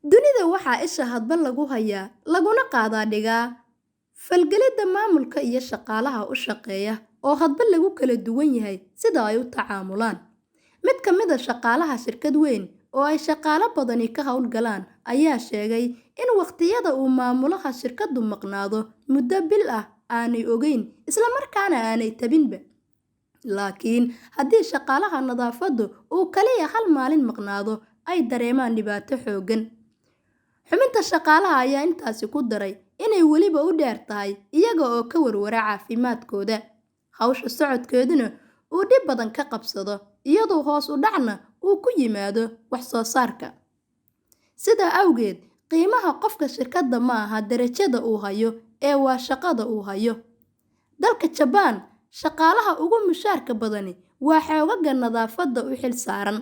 Dunida waxaa isha hadba lagu hayaa, laguna qaadaa dhigaa falgelidda maamulka iyo shaqaalaha u shaqeeya oo hadba lagu kala duwan yahay sida ay u tacaamulaan. Mid ka mid ah shaqaalaha shirkad weyn oo ay shaqaale badani ka hawlgalaan ayaa sheegay in waqtiyada uu maamulaha shirkaddu maqnaado muddo bil ah aanay ogeyn isla markaana aanay tabinba. Laakiin haddii shaqaalaha nadaafaddu uu kaliya hal maalin maqnaado, ay dareemaan dhibaato xooggan. Xubinta shaqaalaha ayaa intaasi ku daray inay weliba u dheer tahay iyaga oo ka warwara caafimaadkooda. Hawsha socodkeeduna uu dhib badan ka qabsado, iyadoo hoos u dhacna uu ku yimaado wax soo saarka. Sidaa awgeed, qiimaha qofka shirkadda ma aha darajada uu hayo ee waa shaqada uu hayo. Dalka Jabaan, shaqaalaha ugu mushaarka badani waa xoogagga nadaafadda u xil saaran.